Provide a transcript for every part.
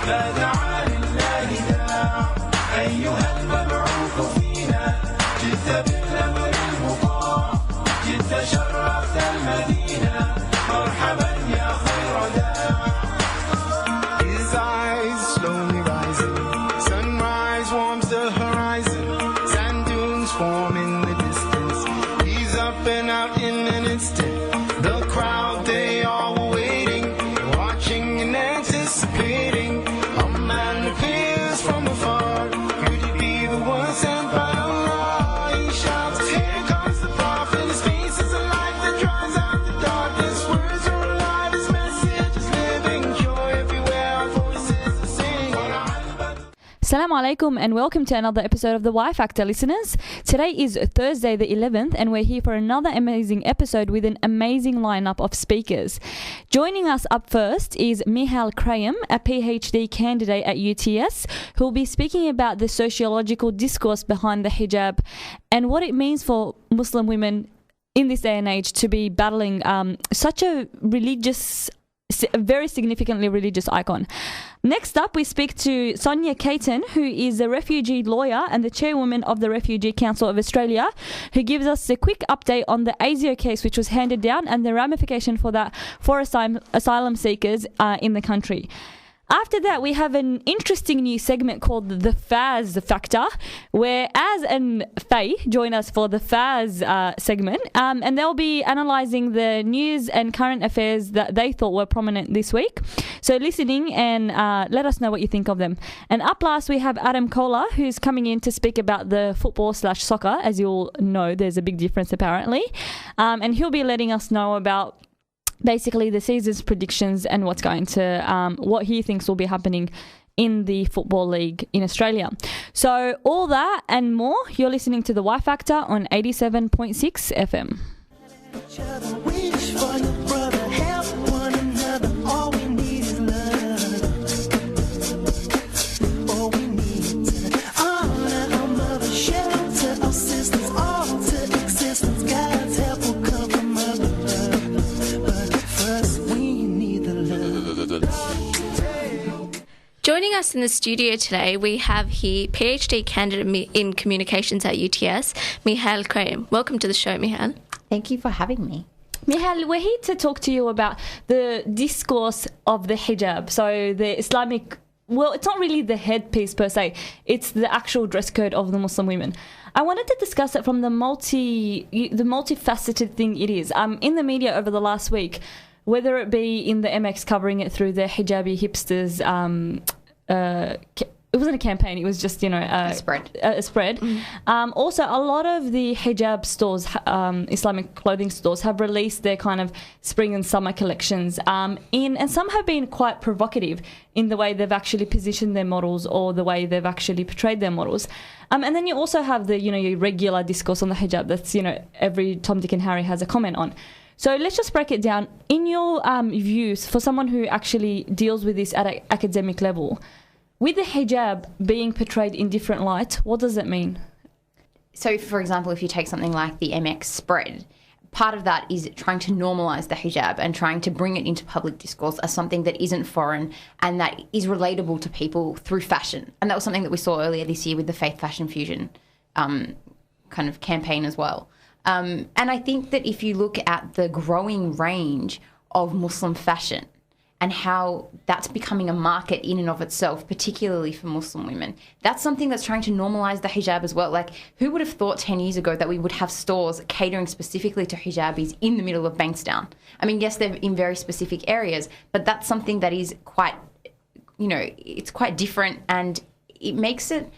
ما دعا لله داع أيها المبعوث فينا جئت بالأمر المطاع جئت شرفت المدينة مرحبا يا خير داع. His eyes slowly rising, sunrise warms the horizon, sand dunes form in the distance, he's up and out in an instant, the crowd they all were waiting, watching and anticipating, a man appears from afar, could it be the one sent by Allah? He shouts, here comes the prophet, his face is a light that drives out the darkness, words are alive, his message is living, joy everywhere, our voices are singing. Assalamu alaikum and welcome to another episode of The Y Factor, listeners. Today is Thursday the 11th and we're here for another amazing episode with an amazing lineup of speakers. Joining us up first is Mehal Krayem, a PhD candidate at UTS, who will be speaking about the sociological discourse behind the hijab and what it means for Muslim women in this day and age to be battling such a very significantly religious icon. Next up, we speak to Sonia Caton, who is a refugee lawyer and the chairwoman of the Refugee Council of Australia, who gives us a quick update on the ASIO case which was handed down and the ramification for that for asylum seekers in the country. After that, we have an interesting new segment called the FAZ Factor, where Az and Faye join us for the FAZ segment, and they'll be analysing the news and current affairs that they thought were prominent this week. So listening and let us know what you think of them. And up last, we have Adam Kohler, who's coming in to speak about the football/soccer. As you all know, there's a big difference apparently. And he'll be letting us know about basically the season's predictions and what's going to, what he thinks will be happening in the Football League in Australia. So all that and more, you're listening to The Y Factor on 87.6 FM. Joining us in the studio today, we have here PhD candidate in communications at UTS, Mehal Krayem. Welcome to the show, Mehal. Thank you for having me. Mehal, we're here to talk to you about the discourse of the hijab. So the Islamic, well, it's not really the headpiece per se, it's the actual dress code of the Muslim women. I wanted to discuss it from the multifaceted thing it is. In the media over the last week, whether it be in the MX covering it through the hijabi hipsters, it wasn't a campaign, it was just, a spread. Also, a lot of the hijab stores, Islamic clothing stores, have released their kind of spring and summer collections, and some have been quite provocative in the way they've actually positioned their models or the way they've actually portrayed their models. And then you also have the, your regular discourse on the hijab that's, every Tom, Dick and Harry has a comment on. So let's just break it down. In your views, for someone who actually deals with this at an academic level, with the hijab being portrayed in different light, what does it mean? So, for example, if you take something like the MX spread, part of that is trying to normalise the hijab and trying to bring it into public discourse as something that isn't foreign and that is relatable to people through fashion. And that was something that we saw earlier this year with the Faith Fashion Fusion kind of campaign as well. And I think that if you look at the growing range of Muslim fashion and how that's becoming a market in and of itself, particularly for Muslim women, that's something that's trying to normalise the hijab as well. Like, who would have thought 10 years ago that we would have stores catering specifically to hijabis in the middle of Bankstown? I mean, yes, they're in very specific areas, but that's something that is quite, it's quite different and it makes it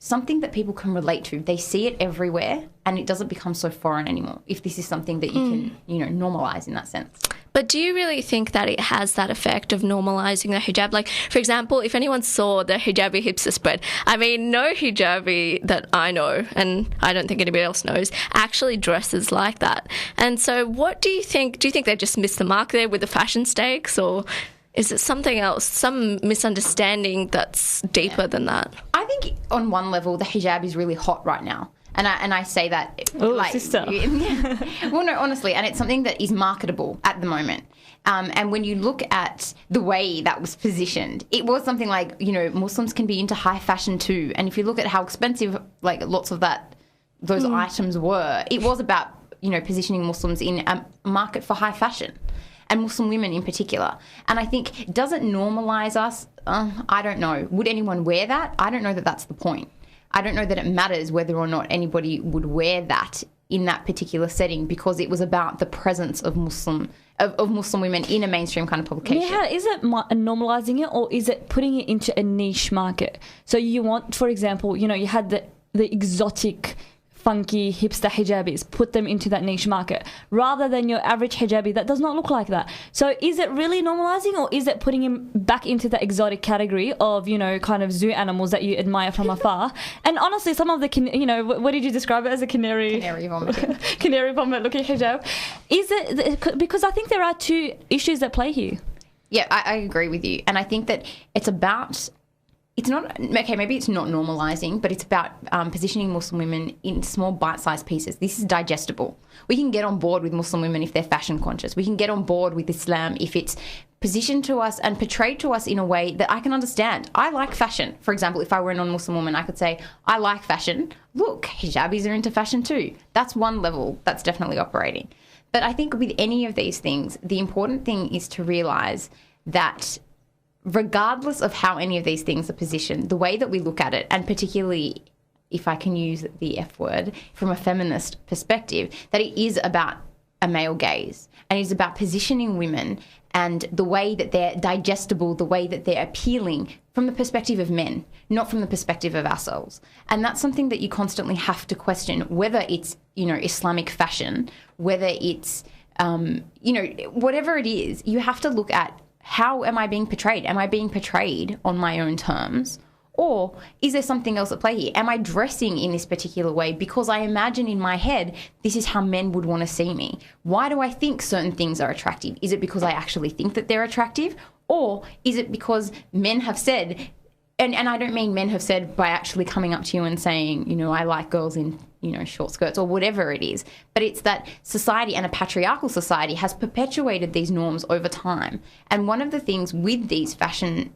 something that people can relate to. They see it everywhere and it doesn't become so foreign anymore if this is something that you can, normalise in that sense. But do you really think that it has that effect of normalising the hijab? Like, for example, if anyone saw the hijabi hipster spread, I mean, no hijabi that I know, and I don't think anybody else knows, actually dresses like that. And so what do you think? Do you think they just missed the mark there with the fashion stakes, or is it something else, some misunderstanding that's deeper than that? I think on one level, the hijab is really hot right now. And I say that sister. Well, no, honestly, and it's something that is marketable at the moment. And when you look at the way that was positioned, it was something like, you know, Muslims can be into high fashion too. And if you look at how expensive, like, lots of those items were, it was about, you know, positioning Muslims in a market for high fashion, and Muslim women in particular. And I think, does it normalise us? I don't know. Would anyone wear that? I don't know that that's the point. I don't know that it matters whether or not anybody would wear that in that particular setting, because it was about the presence of Muslim women in a mainstream kind of publication. Yeah, is it normalising it, or is it putting it into a niche market? So you want, for example, you know, you had the exotic, funky hipster hijabis, put them into that niche market, rather than your average hijabi that does not look like that. So is it really normalising, or is it putting him back into the exotic category of, you know, kind of zoo animals that you admire from afar? And honestly, some of the, you know, what did you describe it as, a canary vomit, canary vomit looking hijab? Is it, because I think there are two issues at play here. Yeah, I agree with you. And I think that it's about... It's not, okay, maybe it's not normalising, but it's about positioning Muslim women in small bite-sized pieces. This is digestible. We can get on board with Muslim women if they're fashion conscious. We can get on board with Islam if it's positioned to us and portrayed to us in a way that I can understand. I like fashion. For example, if I were a non-Muslim woman, I could say, I like fashion. Look, hijabis are into fashion too. That's one level that's definitely operating. But I think with any of these things, the important thing is to realise that regardless of how any of these things are positioned, the way that we look at it, and particularly, if I can use the F word, from a feminist perspective, that it is about a male gaze, and it's about positioning women and the way that they're digestible, the way that they're appealing from the perspective of men, not from the perspective of ourselves. And that's something that you constantly have to question, whether it's, you know, Islamic fashion, whether it's, you know, whatever it is, you have to look at, how am I being portrayed? Am I being portrayed on my own terms? Or is there something else at play here? Am I dressing in this particular way because I imagine in my head this is how men would want to see me? Why do I think certain things are attractive? Is it because I actually think that they're attractive? Or is it because men have said, and I don't mean men have said by actually coming up to you and saying, you know, I like girls in, you know, short skirts or whatever it is, but it's that society, and a patriarchal society, has perpetuated these norms over time. And one of the things with these fashion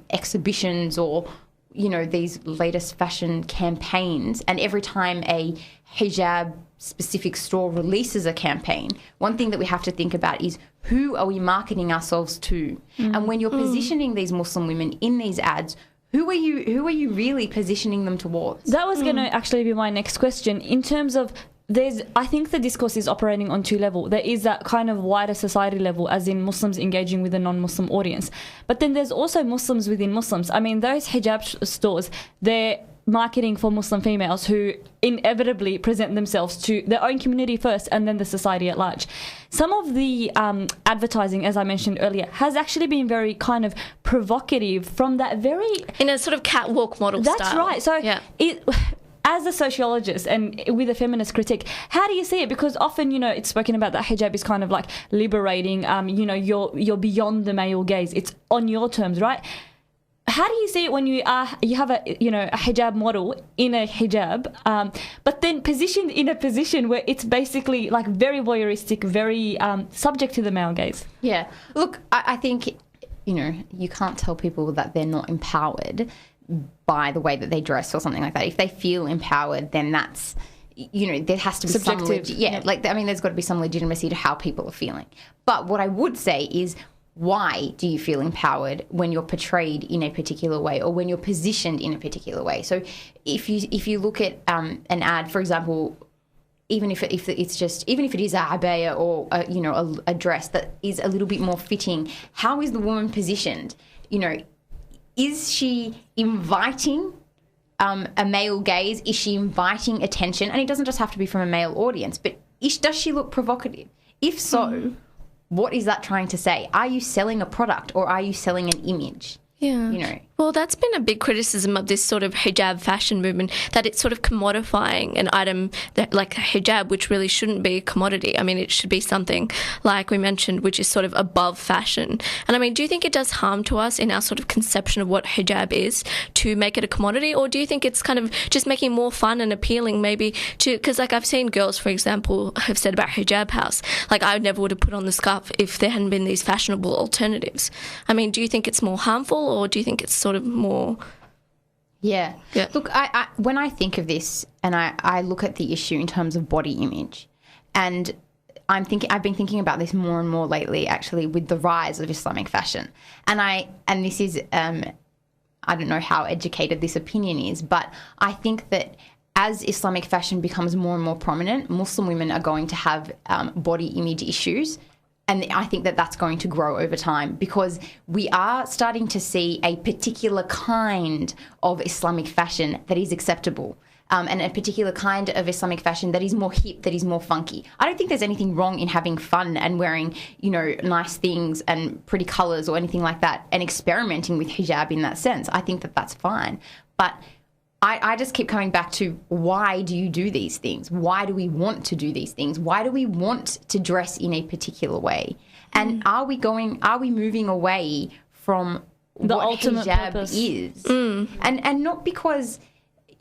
exhibitions, or, you know, these latest fashion campaigns, and every time a hijab specific store releases a campaign, one thing that we have to think about is, who are we marketing ourselves to? And when you're positioning these Muslim women in these ads, who are you really positioning them towards? That was going to actually be my next question. In terms of, I think the discourse is operating on two levels. There is that kind of wider society level, as in Muslims engaging with a non-Muslim audience. But then there's also Muslims within Muslims. I mean, those hijab stores, they're marketing for Muslim females who inevitably present themselves to their own community first and then the society at large. Some of the advertising, as I mentioned earlier, has actually been very kind of provocative from that very... in a sort of catwalk model style. That's right. So yeah. As a sociologist and with a feminist critique, how do you see it? Because often, you know, it's spoken about that hijab is kind of like liberating, you know, you're beyond the male gaze. It's on your terms, right? How do you see it when you have a hijab model in a hijab, but then positioned in a position where it's basically like very voyeuristic, very subject to the male gaze? Yeah. Look, I think, you know, you can't tell people that they're not empowered by the way that they dress or something like that. If they feel empowered, then that's, you know, there has to be subjective. There's got to be some legitimacy to how people are feeling. But what I would say is, why do you feel empowered when you're portrayed in a particular way, or when you're positioned in a particular way? So if you look at an ad, for example, even if it is a abaya or a dress that is a little bit more fitting, how is the woman positioned? You know, is she inviting a male gaze? Is she inviting attention? And it doesn't just have to be from a male audience, but does she look provocative? If so, what is that trying to say? Are you selling a product, or are you selling an image? Yeah. You know. Well, that's been a big criticism of this sort of hijab fashion movement, that it's sort of commodifying an item that, like hijab, which really shouldn't be a commodity. I mean, it should be something, like we mentioned, which is sort of above fashion. And I mean, do you think it does harm to us in our sort of conception of what hijab is to make it a commodity? Or do you think it's kind of just making more fun and appealing maybe to, because like I've seen girls, for example, have said about hijab house, like I never would have put on the scarf if there hadn't been these fashionable alternatives. I mean, do you think it's more harmful, or do you think it's sort of more... Yeah. Look, I when I think of this and I look at the issue in terms of body image, and I've been thinking about this more and more lately, actually, with the rise of Islamic fashion. And this is, I don't know how educated this opinion is, but I think that as Islamic fashion becomes more and more prominent, Muslim women are going to have body image issues. And I think that that's going to grow over time, because we are starting to see a particular kind of Islamic fashion that is acceptable, and a particular kind of Islamic fashion that is more hip, that is more funky. I don't think there's anything wrong in having fun and wearing, nice things and pretty colours or anything like that, and experimenting with hijab in that sense. I think that that's fine. But I just keep coming back to, why do you do these things? Why do we want to do these things? Why do we want to dress in a particular way? And are we moving away from The what ultimate hijab purpose. is? And not because,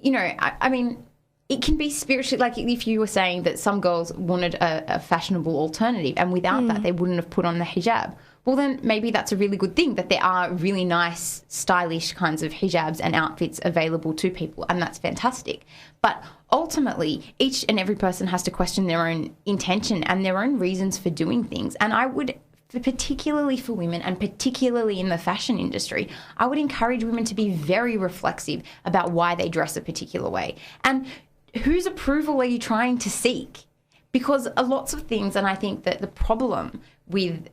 I mean, it can be spiritually, like if you were saying that some girls wanted a fashionable alternative, and without that they wouldn't have put on the hijab. Well, then maybe that's a really good thing, that there are really nice, stylish kinds of hijabs and outfits available to people, and that's fantastic. But ultimately, each and every person has to question their own intention and their own reasons for doing things. And I would, particularly for women, and particularly in the fashion industry, I would encourage women to be very reflexive about why they dress a particular way. And whose approval are you trying to seek? Because lots of things, and I think that the problem with...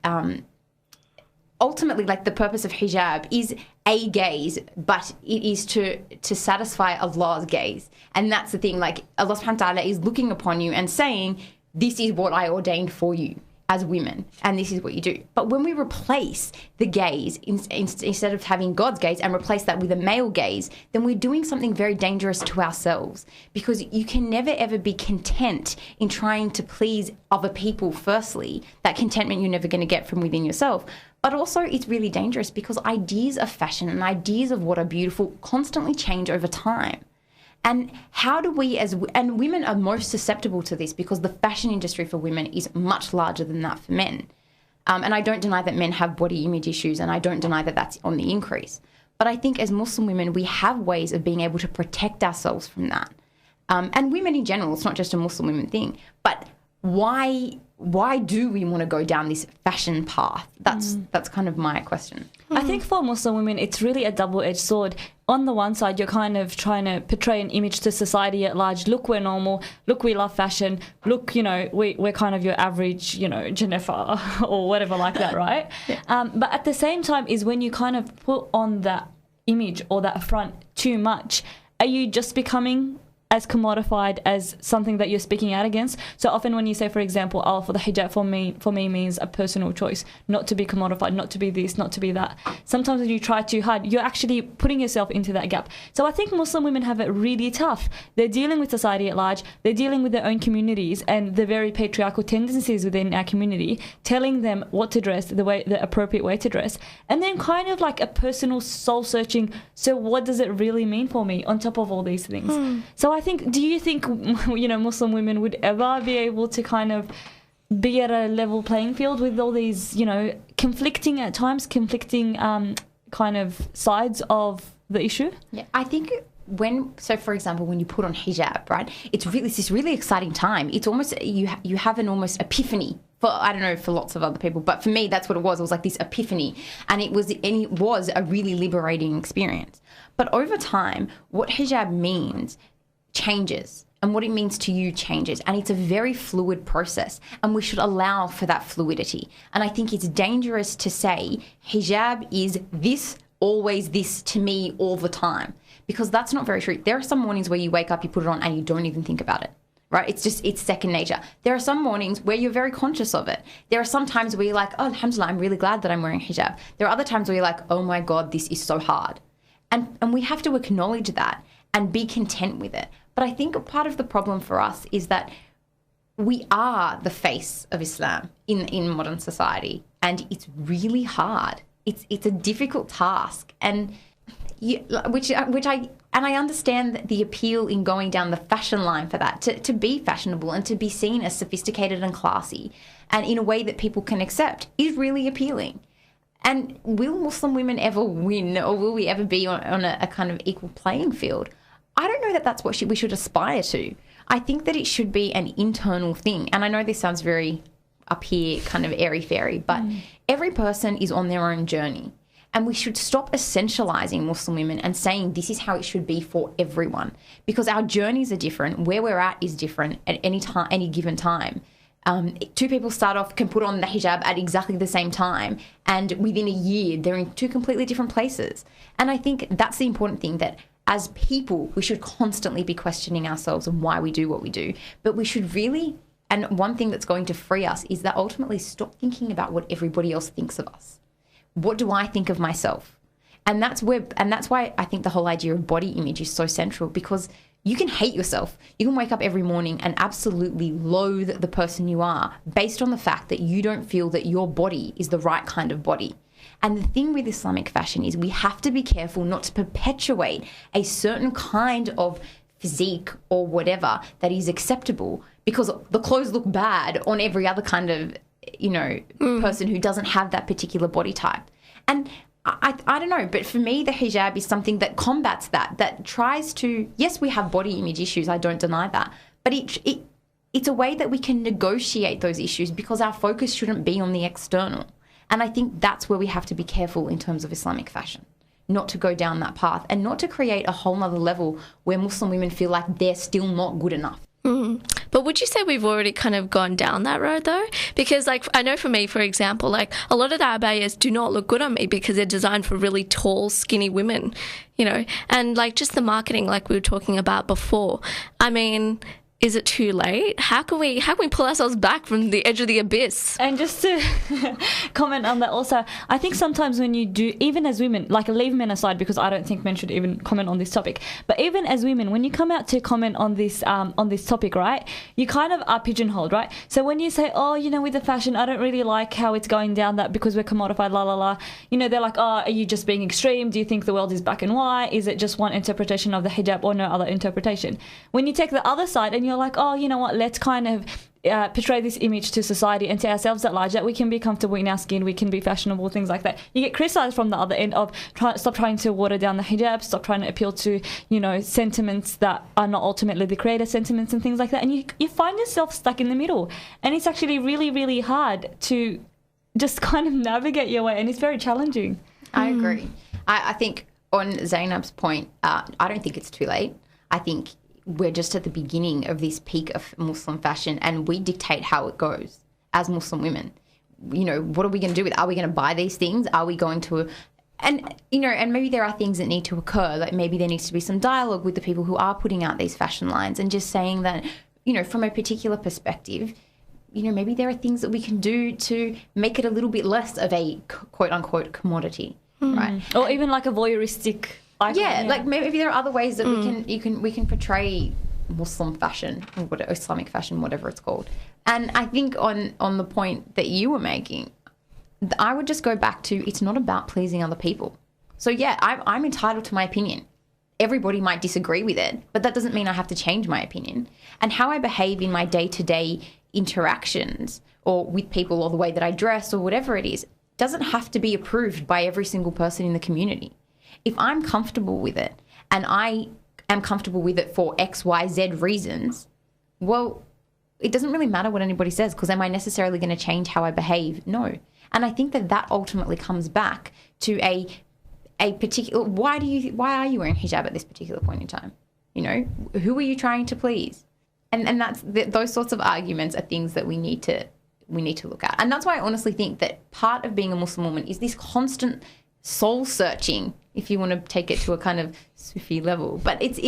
ultimately, like, the purpose of hijab is a gaze, but it is to satisfy Allah's gaze. And that's the thing, like, Allah subhanahu wa ta'ala is looking upon you and saying, this is what I ordained for you as women, and this is what you do. But when we replace the gaze, instead of having God's gaze, and replace that with a male gaze, then we're doing something very dangerous to ourselves, because you can never ever be content in trying to please other people. Firstly, that contentment you're never going to get from within yourself. But also, it's really dangerous because ideas of fashion and ideas of what are beautiful constantly change over time. And how do we, and women are most susceptible to this, because the fashion industry for women is much larger than that for men. And I don't deny that men have body image issues, and I don't deny that that's on the increase. But I think as Muslim women, we have ways of being able to protect ourselves from that. And women in general, it's not just a Muslim women thing. But why do we want to go down this fashion path? That's kind of my question. I think for Muslim women, it's really a double-edged sword. On the one side, you're kind of trying to portray an image to society at large. Look, we're normal. Look, we love fashion. Look, we're kind of your average, Jennifer or whatever like that, right? Yeah. But at the same time is when you kind of put on that image or that front too much, are you just becoming as commodified as something that you're speaking out against? So often when you say, for example, for the hijab for me means a personal choice, not to be commodified, not to be this, not to be that. Sometimes when you try too hard, you're actually putting yourself into that gap. So I think Muslim women have it really tough. They're dealing with society at large. They're dealing with their own communities and the very patriarchal tendencies within our community, telling them what to dress, the appropriate way to dress, and then kind of like a personal soul searching. So what does it really mean for me on top of all these things? So do you think, Muslim women would ever be able to kind of be at a level playing field with all these, conflicting kind of sides of the issue? Yeah, I think for example, when you put on hijab, right, it's this really exciting time. It's almost, you have an almost epiphany. I don't know for lots of other people, but for me, that's what it was. It was like this epiphany, and it was a really liberating experience. But over time, what hijab means changes, and what it means to you changes, and it's a very fluid process, and we should allow for that fluidity. And I think it's dangerous to say hijab is this, always this to me all the time, because that's not very true. There are some mornings where you wake up, you put it on, and you don't even think about it, right? It's second nature. There are some mornings where you're very conscious of it. There are some times where you're like, oh, alhamdulillah, I'm really glad that I'm wearing hijab. There are other times where you're like, oh my God, this is so hard. And we have to acknowledge that and be content with it. But I think part of the problem for us is that we are the face of Islam in modern society, and it's really hard. It's a difficult task, and I understand the appeal in going down the fashion line for that, to be fashionable and to be seen as sophisticated and classy, and in a way that people can accept, is really appealing. And will Muslim women ever win, or will we ever be on a kind of equal playing field? I don't know that that's what we should aspire to. I think that it should be an internal thing. And I know this sounds very up here, kind of airy-fairy, but every person is on their own journey. And we should stop essentialising Muslim women and saying this is how it should be for everyone, because our journeys are different. Where we're at is different at any given time. Two people can put on the hijab at exactly the same time, and within a year they're in two completely different places. And I think that's the important thing, that as people we should constantly be questioning ourselves and why we do what we do. But we should really, and one thing that's going to free us is that ultimately stop thinking about what everybody else thinks of us. What do I think of myself? And that's why I think the whole idea of body image is so central, because you can hate yourself. You can wake up every morning and absolutely loathe the person you are based on the fact that you don't feel that your body is the right kind of body. And the thing with Islamic fashion is we have to be careful not to perpetuate a certain kind of physique or whatever that is acceptable, because the clothes look bad on every other kind of, person who doesn't have that particular body type. And I don't know, but for me, the hijab is something that combats that tries to, yes, we have body image issues, I don't deny that, but it's a way that we can negotiate those issues, because our focus shouldn't be on the external. And I think that's where we have to be careful in terms of Islamic fashion, not to go down that path and not to create a whole nother level where Muslim women feel like they're still not good enough. But would you say we've already kind of gone down that road though? Because I know for me, for example, a lot of the abayas do not look good on me because they're designed for really tall, skinny women, and just the marketing like we were talking about before. I mean, is it too late? How can we pull ourselves back from the edge of the abyss? And just to comment on that also, I think sometimes when you do, even as women, leave men aside because I don't think men should even comment on this topic, but even as women, when you come out to comment on this topic, right, you kind of are pigeonholed, right? So when you say, with the fashion, I don't really like how it's going down that because we're commodified, la la la, they're like, are you just being extreme? Do you think the world is black and white? Is it just one interpretation of the hijab or no other interpretation? When you take the other side and you're like, let's kind of portray this image to society and to ourselves at large that we can be comfortable in our skin, we can be fashionable, things like that. You get criticised from the other end of stop trying to water down the hijab, stop trying to appeal to, sentiments that are not ultimately the creator sentiments and things like that. And you find yourself stuck in the middle. And it's actually really, really hard to just kind of navigate your way, and it's very challenging. I agree. I think on Zainab's point, I don't think it's too late. I think we're just at the beginning of this peak of Muslim fashion, and we dictate how it goes as Muslim women. What are we going to do with it? Are we going to buy these things? Are we going to... And maybe there are things that need to occur. Like maybe there needs to be some dialogue with the people who are putting out these fashion lines, and just saying that, from a particular perspective, maybe there are things that we can do to make it a little bit less of a quote-unquote commodity, right? Or even like a voyeuristic... Yeah, maybe there are other ways that we can portray Muslim fashion or Islamic fashion, whatever it's called. And I think on the point that you were making, I would just go back to, it's not about pleasing other people. So yeah, I'm entitled to my opinion. Everybody might disagree with it, but that doesn't mean I have to change my opinion. And how I behave in my day-to-day interactions or with people, or the way that I dress or whatever it is, doesn't have to be approved by every single person in the community. If I'm comfortable with it, and I am comfortable with it for X, Y, Z reasons, well, it doesn't really matter what anybody says, because am I necessarily going to change how I behave? No. And I think that ultimately comes back to a particular, why are you wearing hijab at this particular point in time? Who are you trying to please? And those sorts of arguments are things that we need to look at. And that's why I honestly think that part of being a Muslim woman is this constant soul searching, if you want to take it to a kind of Sufi level. But it's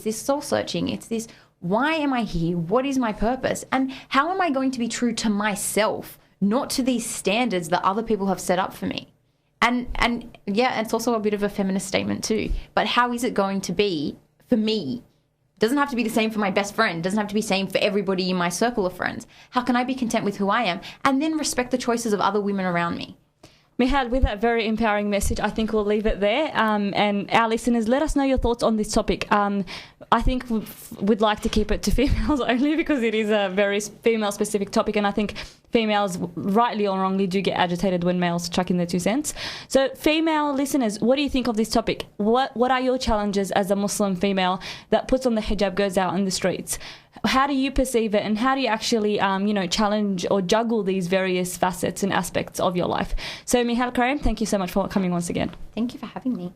this soul searching. It's this, why am I here? What is my purpose? And how am I going to be true to myself, not to these standards that other people have set up for me? And yeah, it's also a bit of a feminist statement too. But how is it going to be for me? It doesn't have to be the same for my best friend. It doesn't have to be the same for everybody in my circle of friends. How can I be content with who I am and then respect the choices of other women around me? Mehal, with that very empowering message, I think we'll leave it there. And our listeners, let us know your thoughts on this topic. I think we'd like to keep it to females only because it is a very female-specific topic, and I think females, rightly or wrongly, do get agitated when males chuck in their 2 cents. So, female listeners, what do you think of this topic? What are your challenges as a Muslim female that puts on the hijab, goes out in the streets? How do you perceive it, and how do you actually, challenge or juggle these various facets and aspects of your life? So, Mehal Krayem, thank you so much for coming once again. Thank you for having me.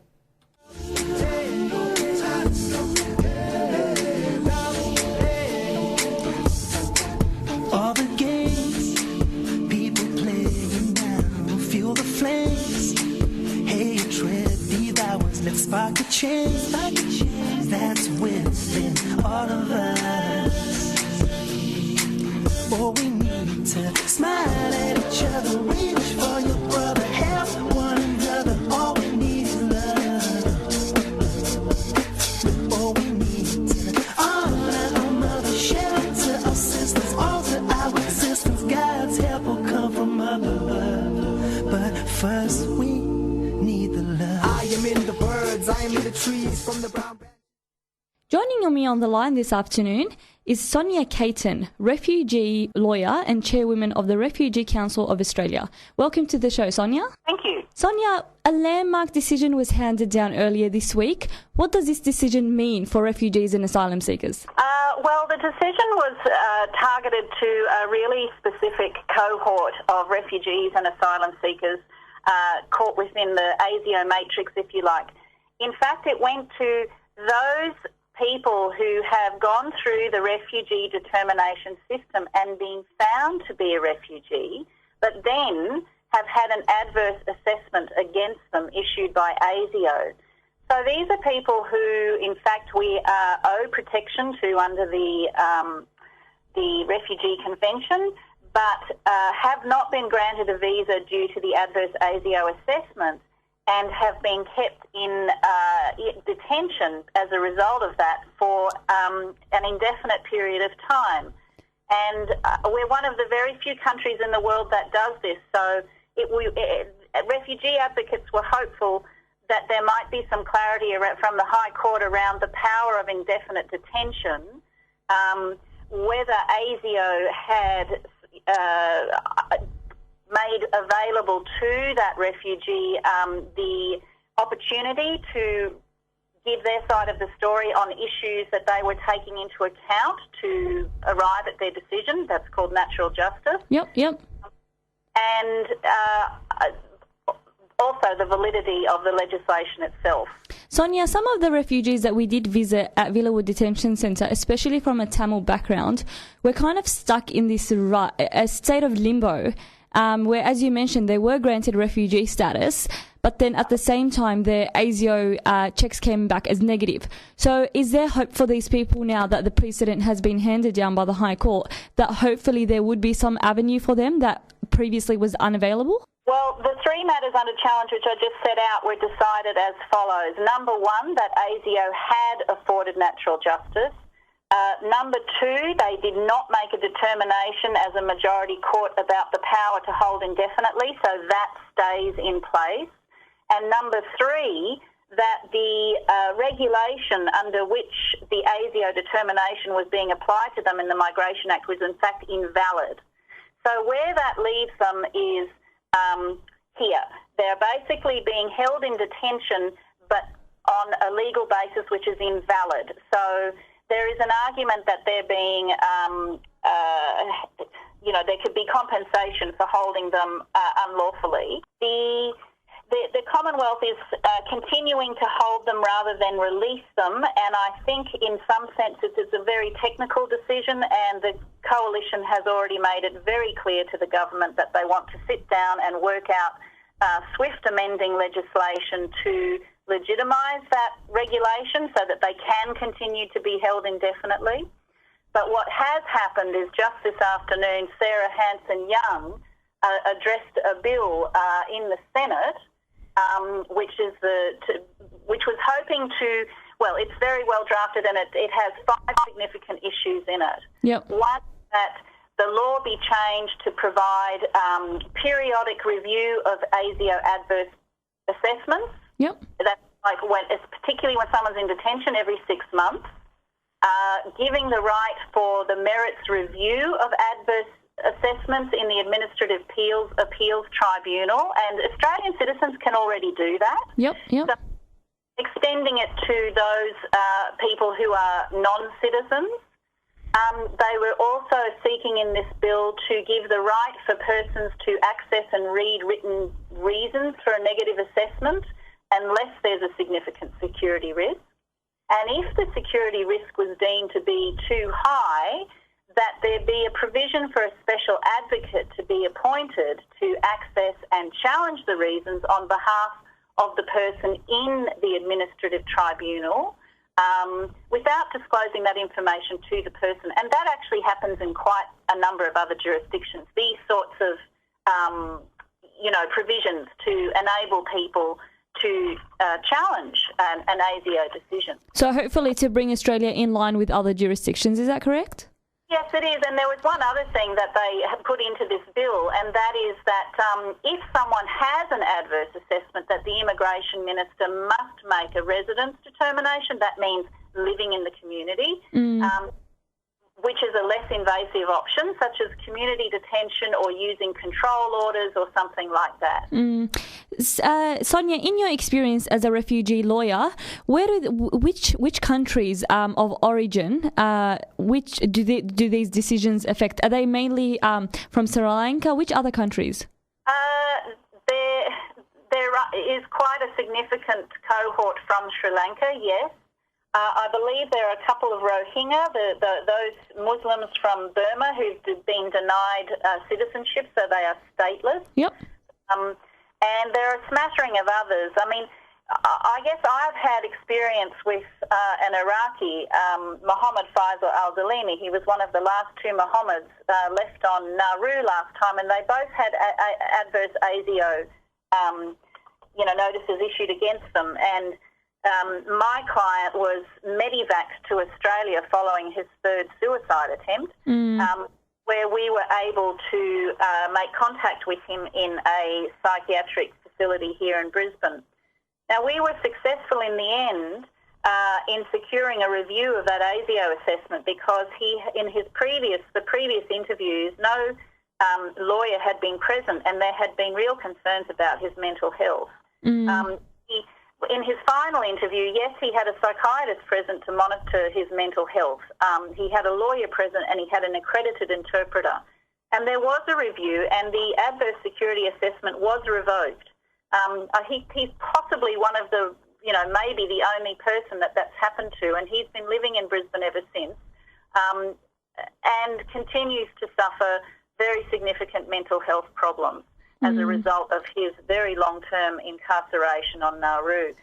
All the games people playing now, feel the flames. Hatred, be that ones, let's spark a change. That's within all of us. Oh, we need to smile at each other, reach for your brother, help one another. All we need is love. Oh, we need to honor our mother, shelter our sisters, alter our existence. God's help will come from above. But first we need the love. I am in the birds, I am in the trees, from the brown. Joining me on the line this afternoon is Sonia Caton, refugee lawyer and chairwoman of the Refugee Council of Australia. Welcome to the show, Sonia. Thank you. Sonia, a landmark decision was handed down earlier this week. What does this decision mean for refugees and asylum seekers? Well, the decision was targeted to a really specific cohort of refugees and asylum seekers caught within the ASIO matrix, if you like. In fact, it went to those people who have gone through the refugee determination system and been found to be a refugee, but then have had an adverse assessment against them issued by ASIO. So these are people who, in fact, we owe protection to under the Refugee Convention, but have not been granted a visa due to the adverse ASIO assessment, and have been kept in detention as a result of that for an indefinite period of time. And we're one of the very few countries in the world that does this. So refugee advocates were hopeful that there might be some clarity from the High Court around the power of indefinite detention, whether ASIO had made available to that refugee the opportunity to give their side of the story on issues that they were taking into account to arrive at their decision. That's called natural justice. Yep. And also the validity of the legislation itself. Sonia, some of the refugees that we did visit at Villawood Detention Centre, especially from a Tamil background, were kind of stuck in this a state of limbo, where, as you mentioned, they were granted refugee status, but then at the same time their ASIO checks came back as negative. So is there hope for these people now that the precedent has been handed down by the High Court, that hopefully there would be some avenue for them that previously was unavailable? Well, the three matters under challenge which I just set out were decided as follows. Number one, that ASIO had afforded natural justice. Number two, they did not make a determination as a majority court about the power to hold indefinitely, so that stays in place. And number three, that the regulation under which the ASIO determination was being applied to them in the Migration Act was in fact invalid. So where that leaves them is here. They're basically being held in detention but on a legal basis which is invalid. So there is an argument that they're being, there could be compensation for holding them unlawfully. The Commonwealth is continuing to hold them rather than release them, and I think in some sense it's a very technical decision, and the Coalition has already made it very clear to the government that they want to sit down and work out swift amending legislation to legitimise that regulation so that they can continue to be held indefinitely. But what has happened is just this afternoon, Sarah Hanson-Young addressed a bill in the Senate which was hoping to. Well, it's very well drafted, and it has 5 significant issues in it. Yep. One, that the law be changed to provide periodic review of ASIO adverse assessments. Yep. That's like particularly when someone's in detention every 6 months. Giving the right for the merits review of adverse assessments in the Administrative Appeals Tribunal, and Australian citizens can already do that. Yep. So extending it to those people who are non-citizens. They were also seeking in this bill to give the right for persons to access and read written reasons for a negative assessment unless there's a significant security risk. And if the security risk was deemed to be too high, that there be a provision for a special advocate to be appointed to access and challenge the reasons on behalf of the person in the administrative tribunal without disclosing that information to the person. And that actually happens in quite a number of other jurisdictions, these sorts of, provisions to enable people to challenge an ASIO decision. So hopefully to bring Australia in line with other jurisdictions, is that correct? Yes, it is. And there was one other thing that they have put into this bill, and that is that if someone has an adverse assessment, that the immigration minister must make a residence determination. That means living in the community, which is a less invasive option, such as community detention or using control orders or something like that. Sonia, in your experience as a refugee lawyer, which countries of origin, which do these decisions affect? Are they mainly from Sri Lanka? Which other countries? There is quite a significant cohort from Sri Lanka, yes. I believe there are a couple of Rohingya, those Muslims from Burma who've been denied citizenship, so they are stateless. Yep. And there are a smattering of others. I mean, I guess I've had experience with an Iraqi, Mohammed Faisal al-Zalimi. He was one of the last 2 Mohammeds left on Nauru last time, and they both had adverse ASIO, notices issued against them. And my client was medevaced to Australia following his 3rd suicide attempt, where we were able to make contact with him in a psychiatric facility here in Brisbane. Now, we were successful in the end in securing a review of that ASIO assessment because the previous interviews, no lawyer had been present, and there had been real concerns about his mental health. In his final interview, yes, he had a psychiatrist present to monitor his mental health. He had a lawyer present, and he had an accredited interpreter. And there was a review, and the adverse security assessment was revoked. He's possibly one of the, maybe the only person that's happened to, and he's been living in Brisbane ever since, and continues to suffer very significant mental health problems as a result of his very long-term incarceration on Nauru.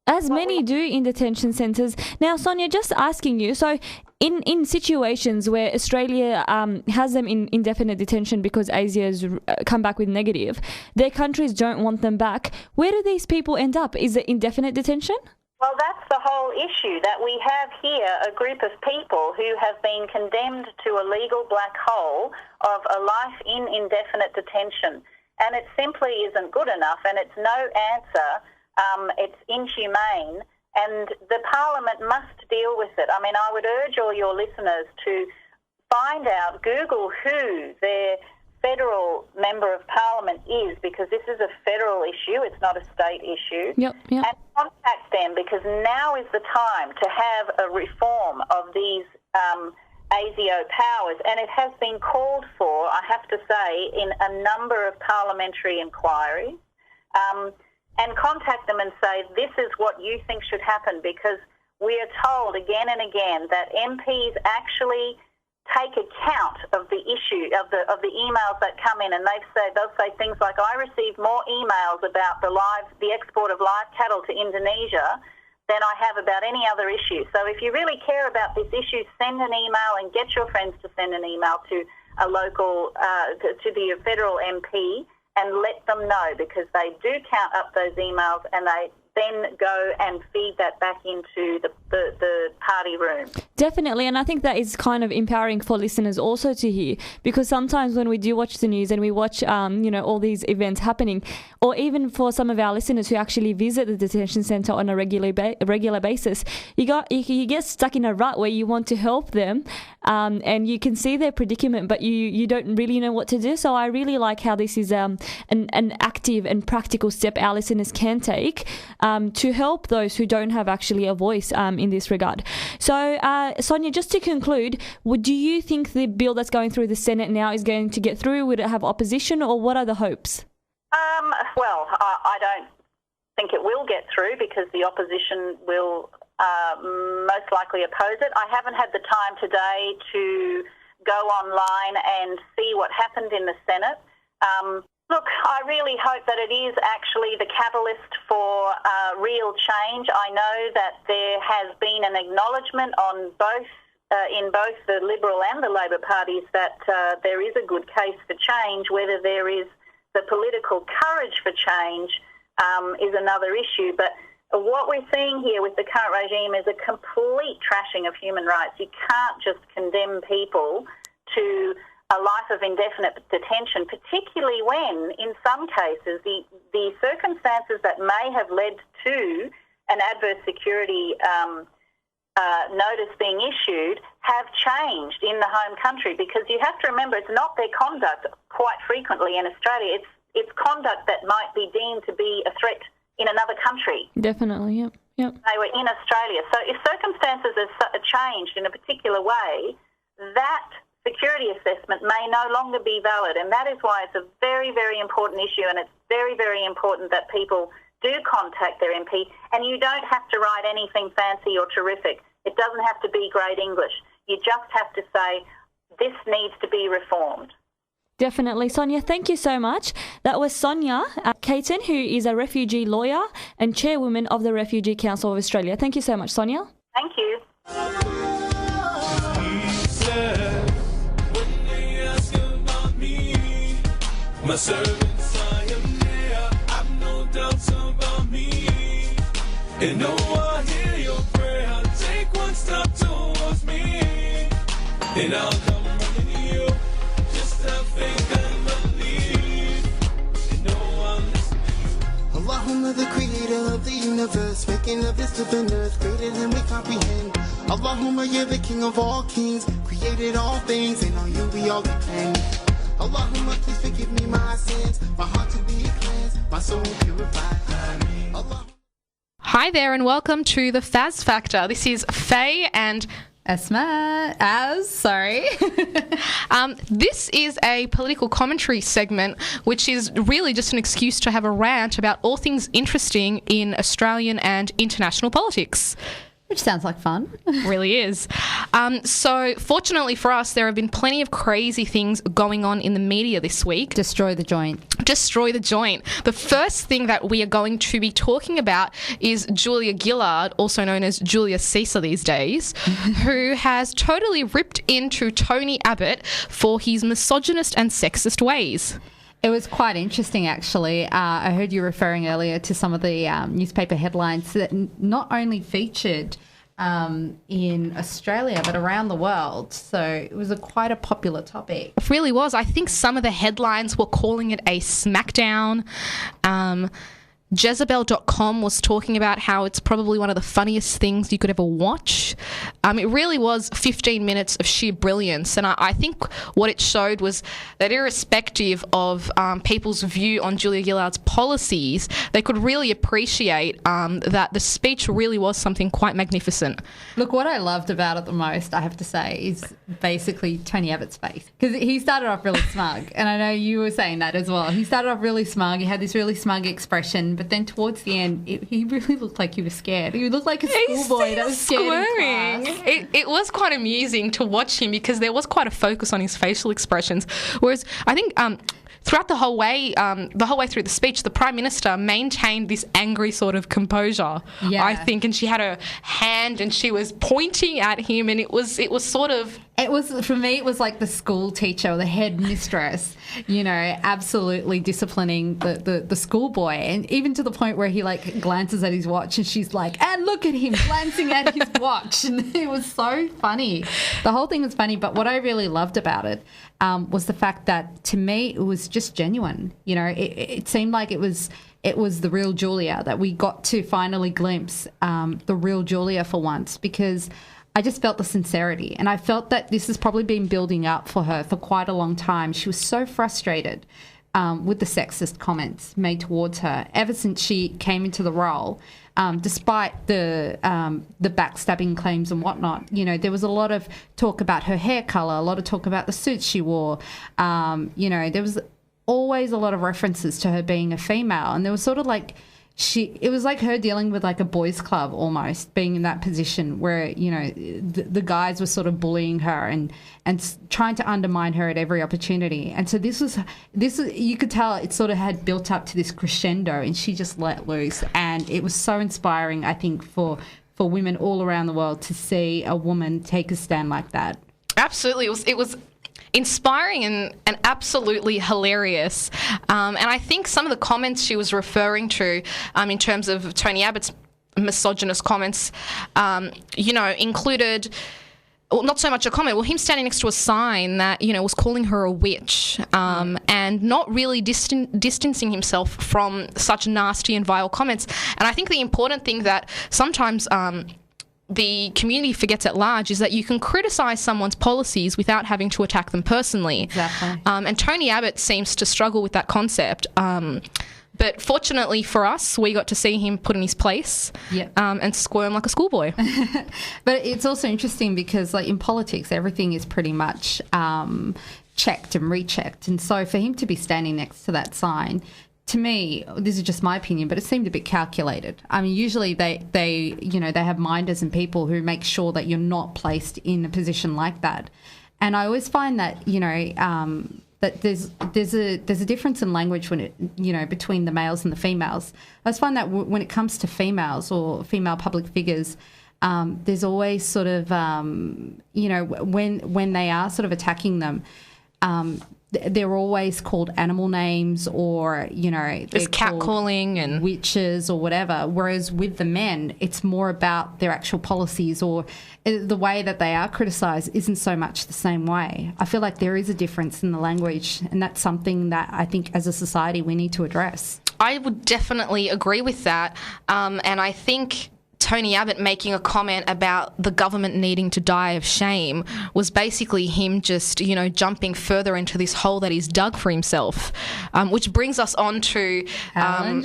As many do in detention centres. Now, Sonia, just asking you, so in situations where Australia has them in indefinite detention because ASIO's come back with negative, their countries don't want them back, where do these people end up? Is it indefinite detention? Well, that's the whole issue, that we have here a group of people who have been condemned to a legal black hole of a life in indefinite detention. And it simply isn't good enough, and it's no answer. It's inhumane, and the Parliament must deal with it. I mean, I would urge all your listeners to find out, Google who their federal member of Parliament is, because this is a federal issue, it's not a state issue. Yep. And contact them, because now is the time to have a reform of these ASIO powers, and it has been called for, I have to say, in a number of parliamentary inquiries. And contact them and say, this is what you think should happen, because we are told again and again that MPs actually take account of the issue of the emails that come in, and they'll say things like, I received more emails about the export of live cattle to Indonesia than I have about any other issue. So if you really care about this issue, send an email and get your friends to send an email to a local, to the federal MP, and let them know, because they do count up those emails and they then go and feed that back into the party room. Definitely, and I think that is kind of empowering for listeners also to hear, because sometimes when we do watch the news and we watch, all these events happening, or even for some of our listeners who actually visit the detention centre on a regular basis, you get stuck in a rut where you want to help them, and you can see their predicament, but you don't really know what to do. So I really like how this is an active and practical step our listeners can take to help those who don't have actually a voice in this regard. So, Sonia, just to conclude, do you think the bill that's going through the Senate now is going to get through? Would it have opposition, or what are the hopes? Well, I don't think it will get through, because the opposition will most likely oppose it. I haven't had the time today to go online and see what happened in the Senate. Look, I really hope that it is actually the catalyst for real change. I know that there has been an acknowledgement on in both the Liberal and the Labor parties that there is a good case for change. Whether there is the political courage for change is another issue. But what we're seeing here with the current regime is a complete trashing of human rights. You can't just condemn people to a life of indefinite detention, particularly when, in some cases, the circumstances that may have led to an adverse security notice being issued have changed in the home country. Because you have to remember, it's not their conduct quite frequently in Australia. It's conduct that might be deemed to be a threat in another country. Definitely, yep. They were in Australia. So if circumstances are changed in a particular way, that security assessment may no longer be valid, and that is why it's a very, very important issue, and it's very, very important that people do contact their MP, and you don't have to write anything fancy or terrific. It doesn't have to be great English. You just have to say, this needs to be reformed. Definitely. Sonia, thank you so much. That was Sonia Caton, who is a refugee lawyer and chairwoman of the Refugee Council of Australia. Thank you so much, Sonia. Thank you. My servants, I am there, I've no doubts about me. And no, I hear your prayer, take one step towards me. And I'll come running to you, just have faith and believe. And no, I'll listen to you. Allahumma, the creator of the universe, making of this living earth greater than we comprehend. Allahumma, you're the king of all kings, created all things, and on you we all depend. Allahumma, please forgive me my sins, my heart to be cleansed, my soul purified. Allah. Hi there and welcome to the FAZ Factor. This is Faye and sorry. This is a political commentary segment, which is really just an excuse to have a rant about all things interesting in Australian and international politics. Which sounds like fun. Really is. So fortunately for us, there have been plenty of crazy things going on in the media this week. Destroy the joint. Destroy the joint. The first thing that we are going to be talking about is Julia Gillard, also known as Julia Caesar these days, who has totally ripped into Tony Abbott for his misogynist and sexist ways. It was quite interesting, actually. I heard you referring earlier to some of the newspaper headlines that not only featured in Australia but around the world. So it was quite a popular topic. It really was. I think some of the headlines were calling it a smackdown. Jezebel.com was talking about how it's probably one of the funniest things you could ever watch. It really was 15 minutes of sheer brilliance, and I think what it showed was that irrespective of people's view on Julia Gillard's policies, they could really appreciate that the speech really was something quite magnificent. Look, what I loved about it the most, I have to say, is basically Tony Abbott's face. Because he started off really smug, and I know you were saying that as well. He started off really smug. He had this really smug expression, but then towards the end, he really looked like he was scared. He looked like a schoolboy that was scared in class. It was quite amusing to watch him because there was quite a focus on his facial expressions. Whereas I think throughout the whole way through the speech, the Prime Minister maintained this angry sort of composure, I think, and she had her hand and she was pointing at him, and it was sort of It was, for me, it was like the school teacher or the head mistress, absolutely disciplining the schoolboy. And even to the point where he like glances at his watch and she's like, and look at him glancing at his watch. And it was so funny. The whole thing was funny. But what I really loved about it was the fact that, to me, it was just genuine. It seemed like it was the real Julia, that we got to finally glimpse the real Julia for once, because I just felt the sincerity, and I felt that this has probably been building up for her for quite a long time. She was so frustrated with the sexist comments made towards her ever since she came into the role, despite the backstabbing claims and whatnot. There was a lot of talk about her hair colour, a lot of talk about the suits she wore. There was always a lot of references to her being a female, and there was sort of like it was like her dealing with like a boys' club almost, being in that position where, the guys were sort of bullying her and trying to undermine her at every opportunity. And so this was you could tell it sort of had built up to this crescendo, and she just let loose. And it was so inspiring, I think, for women all around the world to see a woman take a stand like that. Absolutely. It was inspiring and absolutely hilarious. And I think some of the comments she was referring to in terms of Tony Abbott's misogynist comments, included, well, not so much a comment, well, him standing next to a sign that, was calling her a witch, and not really distancing himself from such nasty and vile comments. And I think the important thing that sometimes the community forgets at large is that you can criticise someone's policies without having to attack them personally. Exactly. And Tony Abbott seems to struggle with that concept. But fortunately for us, we got to see him put in his place, and squirm like a schoolboy. But it's also interesting because, like, in politics, everything is pretty much checked and rechecked. And so for him to be standing next to that sign, to me, this is just my opinion, but it seemed a bit calculated. I mean, usually they have minders and people who make sure that you're not placed in a position like that. And I always find that, that there's a difference in language when it, between the males and the females. I just find that when it comes to females or female public figures, there's always sort of, when they are sort of attacking them, they're always called animal names, or there's catcalling and witches or whatever. Whereas with the men, it's more about their actual policies, or the way that they are criticised isn't so much the same way. I feel like there is a difference in the language, and that's something that I think as a society we need to address. I would definitely agree with that, and I think Tony Abbott making a comment about the government needing to die of shame was basically him just, jumping further into this hole that he's dug for himself, which brings us on to Alan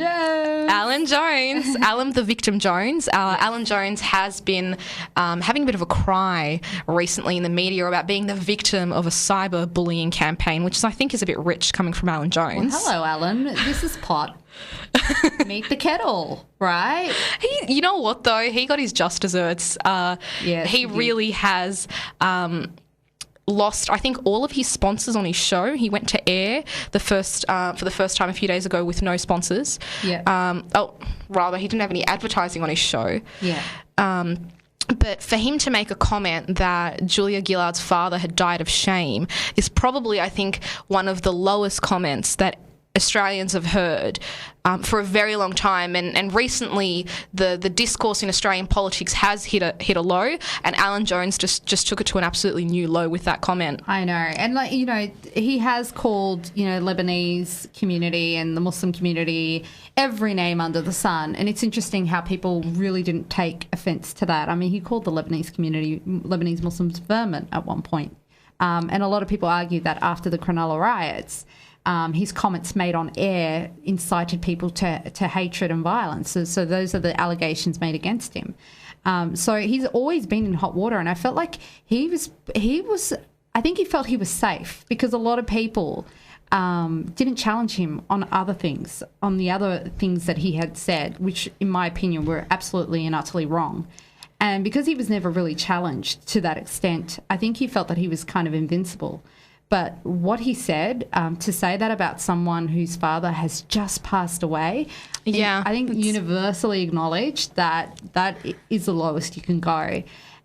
Jones. Alan the Victim Jones. Alan Jones has been having a bit of a cry recently in the media about being the victim of a cyber bullying campaign, which I think is a bit rich coming from Alan Jones. Well, hello, Alan. This is Pot. Meet the kettle, right? You know what, though? He got his just desserts. He really has lost, I think, all of his sponsors on his show. He went to air for the first time a few days ago with no sponsors. Yeah. He didn't have any advertising on his show. Yeah. But for him to make a comment that Julia Gillard's father had died of shame is probably, I think, one of the lowest comments that Australians have heard for a very long time, and recently the discourse in Australian politics has hit a low, and Alan Jones just took it to an absolutely new low with that comment. I know, and he has called Lebanese community and the Muslim community every name under the sun, and it's interesting how people really didn't take offence to that. I mean, he called the Lebanese Muslims vermin at one point, and a lot of people argue that after the Cronulla riots, his comments made on air incited people to hatred and violence. So those are the allegations made against him. So he's always been in hot water, and I felt like I think he felt he was safe because a lot of people didn't challenge him on the other things that he had said, which in my opinion were absolutely and utterly wrong. And because he was never really challenged to that extent, I think he felt that he was kind of invincible. But what he said, to say that about someone whose father has just passed away, I think universally acknowledged that is the lowest you can go.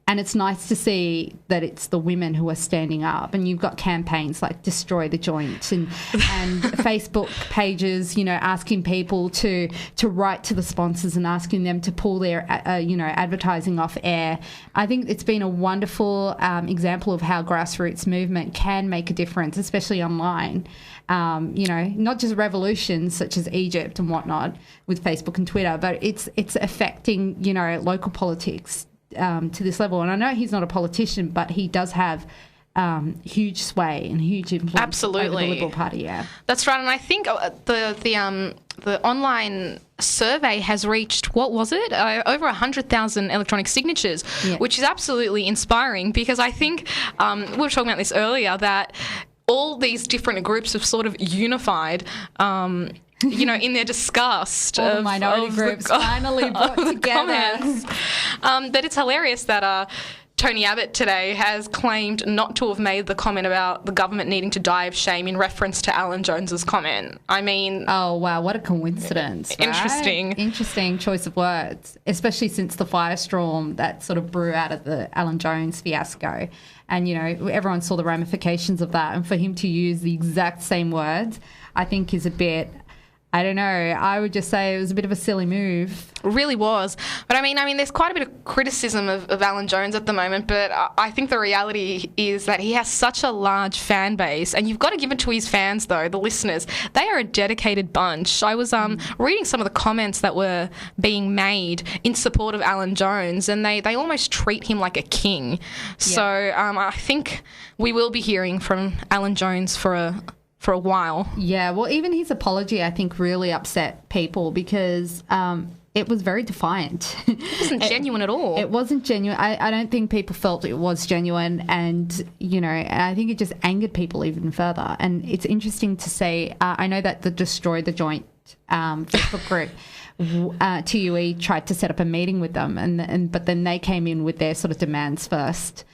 And it's nice to see that it's the women who are standing up. And you've got campaigns like Destroy the Joint and Facebook pages, asking people to write to the sponsors and asking them to pull their, advertising off air. I think it's been a wonderful example of how grassroots movement can make a difference, especially online. Not just revolutions such as Egypt and whatnot with Facebook and Twitter, but it's affecting, local politics to this level. And I know he's not a politician, but he does have huge sway and huge influence. Absolutely. Over the Liberal Party, yeah. That's right. And I think the online survey has reached, what was it? Over 100,000 electronic signatures, which is absolutely inspiring, because I think we were talking about this earlier, that all these different groups have sort of unified in their disgust all the minority groups finally brought together. That it's hilarious that Tony Abbott today has claimed not to have made the comment about the government needing to die of shame in reference to Alan Jones's comment. I mean... Oh, wow, what a coincidence, right? Interesting choice of words, especially since the firestorm that sort of brew out of the Alan Jones fiasco. And, everyone saw the ramifications of that. And for him to use the exact same words, I think is a bit... I don't know. I would just say it was a bit of a silly move. It really was. But I mean, there's quite a bit of criticism of Alan Jones at the moment, but I think the reality is that he has such a large fan base, and you've got to give it to his fans, though, the listeners. They are a dedicated bunch. I was reading some of the comments that were being made in support of Alan Jones, and they almost treat him like a king. Yeah. So I think we will be hearing from Alan Jones for a while. Yeah, well, even his apology, I think, really upset people because it was very defiant. It wasn't genuine at all. It wasn't genuine. I don't think people felt it was genuine, and, I think it just angered people even further. And it's interesting to see, I know that the Destroy the Joint Facebook group, TUE tried to set up a meeting with them, but then they came in with their sort of demands first.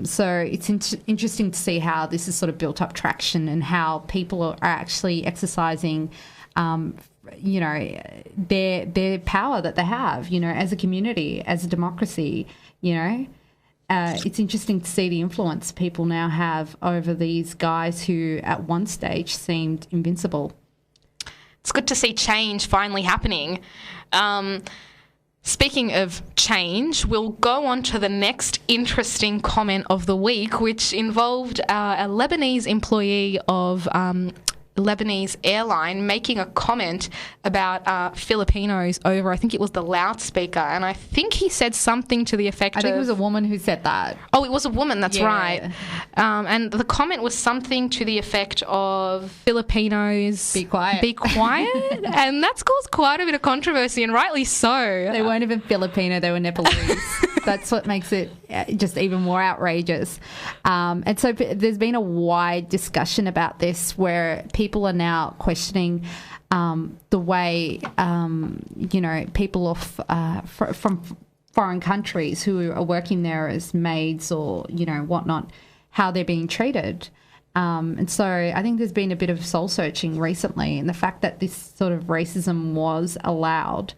So it's interesting to see how this has sort of built up traction and how people are actually exercising, their power that they have, as a community, as a democracy, It's interesting to see the influence people now have over these guys who at one stage seemed invincible. It's good to see change finally happening. Speaking of change, we'll go on to the next interesting comment of the week, which involved a Lebanese employee of Lebanese airline making a comment about Filipinos over, I think it was the loudspeaker, and I think he said something to the effect of... I think it was a woman who said that. Oh, it was a woman, that's right. And the comment was something to the effect of Filipinos... Be quiet. Be quiet. And that's caused quite a bit of controversy, and rightly so. They weren't even Filipino, they were Nepalese. That's what makes it just even more outrageous. And so there's been a wide discussion about this where people are now questioning the way, people from foreign countries who are working there as maids or, whatnot, how they're being treated. And so I think there's been a bit of soul searching recently, and the fact that this sort of racism was allowed,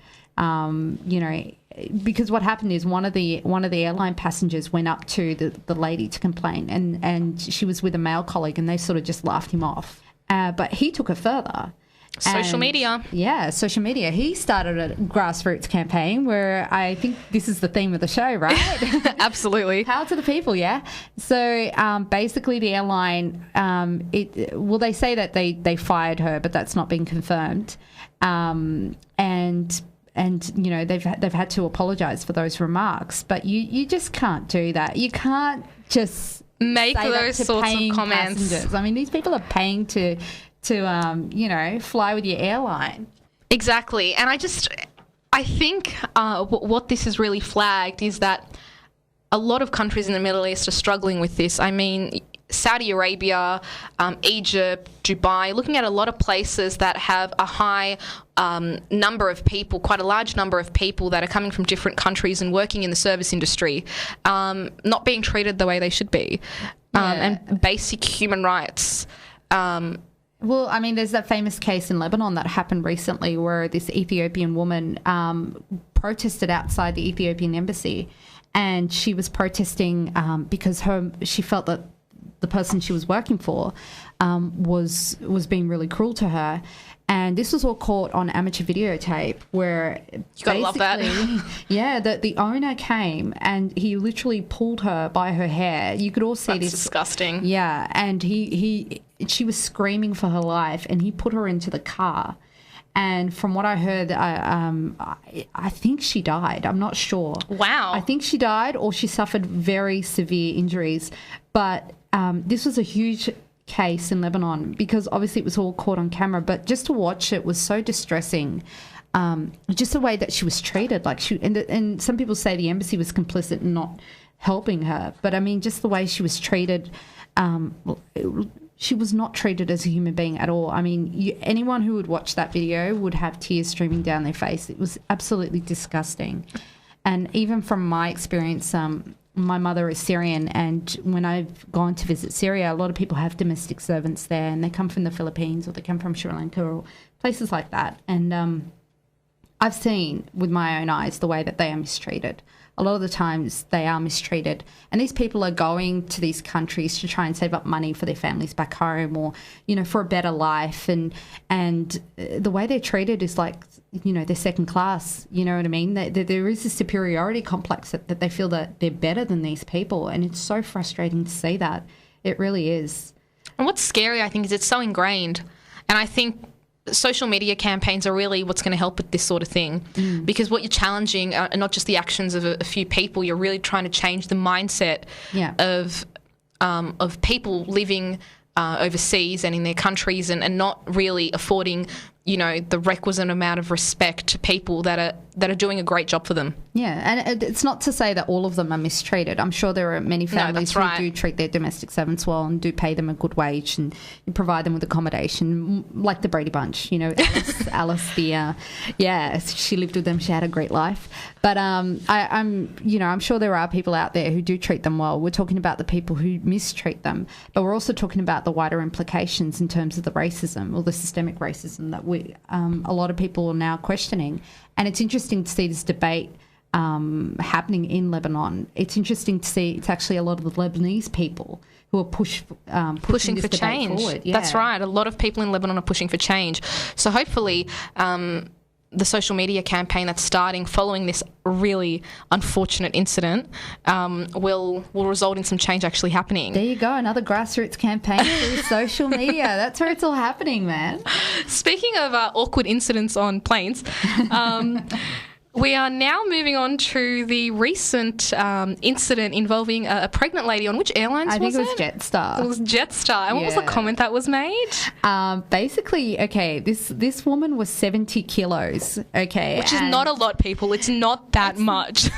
because what happened is one of the airline passengers went up to the lady to complain, and she was with a male colleague, and they sort of just laughed him off. But he took it further. Social media. Yeah, social media. He started a grassroots campaign where I think this is the theme of the show, right? Absolutely. Power to the people, yeah. So basically the airline, they say that they fired her, but that's not been confirmed. And they've had to apologise for those remarks. But you just can't do that. You can't just make those sorts of comments. Passengers. I mean, these people are paying to fly with your airline. Exactly. And I think what this has really flagged is that a lot of countries in the Middle East are struggling with this. I mean, Saudi Arabia, Egypt, Dubai, looking at a lot of places that have a high number of people, quite a large number of people that are coming from different countries and working in the service industry, not being treated the way they should be, and basic human rights Well, I mean, there's that famous case in Lebanon that happened recently where this Ethiopian woman protested outside the Ethiopian embassy, and she was protesting because she felt that the person she was working for was being really cruel to her. And this was all caught on amateur videotape where You gotta love that. Yeah, the owner came and he literally pulled her by her hair. You could all see That's this. disgusting. Yeah, and she was screaming for her life, and he put her into the car. And from what I heard, I think she died. I'm not sure. Wow. I think she died, or she suffered very severe injuries. But this was a huge case in Lebanon because obviously it was all caught on camera. But just to watch it was so distressing. Just the way that she was treated, and some people say the embassy was complicit in not helping her. But I mean, just the way she was treated. She was not treated as a human being at all. I mean, anyone who would watch that video would have tears streaming down their face. It was absolutely disgusting. And even from my experience, my mother is Syrian, and when I've gone to visit Syria, a lot of people have domestic servants there, and they come from the Philippines or they come from Sri Lanka or places like that. And I've seen with my own eyes the way that they are mistreated. A lot of the times they are mistreated. And these people are going to these countries to try and save up money for their families back home or, for a better life. And the way they're treated is like, they're second class. You know what I mean? There is a superiority complex that they feel that they're better than these people. And it's so frustrating to see that. It really is. And what's scary, I think, is it's so ingrained. And I think social media campaigns are really what's going to help with this sort of thing because what you're challenging are not just the actions of a few people. You're really trying to change the mindset of people living overseas and in their countries and not really affording the requisite amount of respect to people that are doing a great job for them. Yeah, and it's not to say that all of them are mistreated. I'm sure there are many families who do treat their domestic servants well and do pay them a good wage and provide them with accommodation, like the Brady Bunch. Alice, she lived with them. She had a great life. But I'm sure there are people out there who do treat them well. We're talking about the people who mistreat them, but we're also talking about the wider implications in terms of the racism or the systemic racism that a lot of people are now questioning. And it's interesting to see this debate happening in Lebanon. It's interesting to see it's actually a lot of the Lebanese people who are pushing for change. Forward. Yeah. That's right. A lot of people in Lebanon are pushing for change. So hopefully the social media campaign that's starting following this really unfortunate incident will result in some change actually happening. There you go, another grassroots campaign through social media. That's where it's all happening, man. Speaking of awkward incidents on planes, we are now moving on to the recent incident involving a pregnant lady on which airlines was it? I think it was Jetstar. It was Jetstar. And what was the comment that was made? Basically, okay, this woman was 70 kilos, okay. Which is not a lot, people. It's not that much.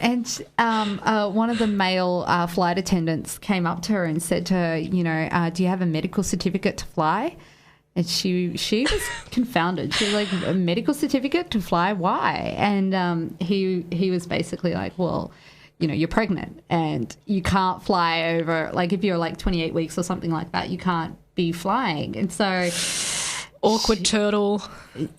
And one of the male flight attendants came up to her and said to her, do you have a medical certificate to fly? And she was confounded. She was like, a medical certificate to fly? Why? And he was basically like, well, you're pregnant and you can't fly over, like if you're like 28 weeks or something like that, you can't be flying. And so... Awkward turtle.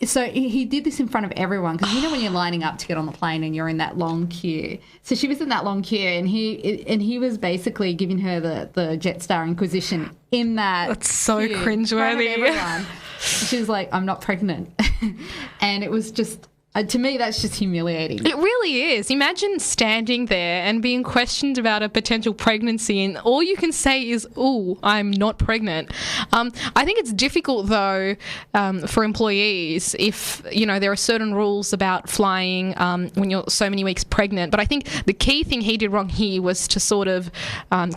So he did this in front of everyone because when you're lining up to get on the plane and you're in that long queue. So she was in that long queue and he was basically giving her the Jetstar Inquisition in that. That's so queue cringeworthy. She was like, I'm not pregnant. And it was just... to me, that's just humiliating. It really is. Imagine standing there and being questioned about a potential pregnancy and all you can say is, "Ooh, I'm not pregnant." I think it's difficult, though, for employees if, there are certain rules about flying when you're so many weeks pregnant. But I think the key thing he did wrong here was to sort of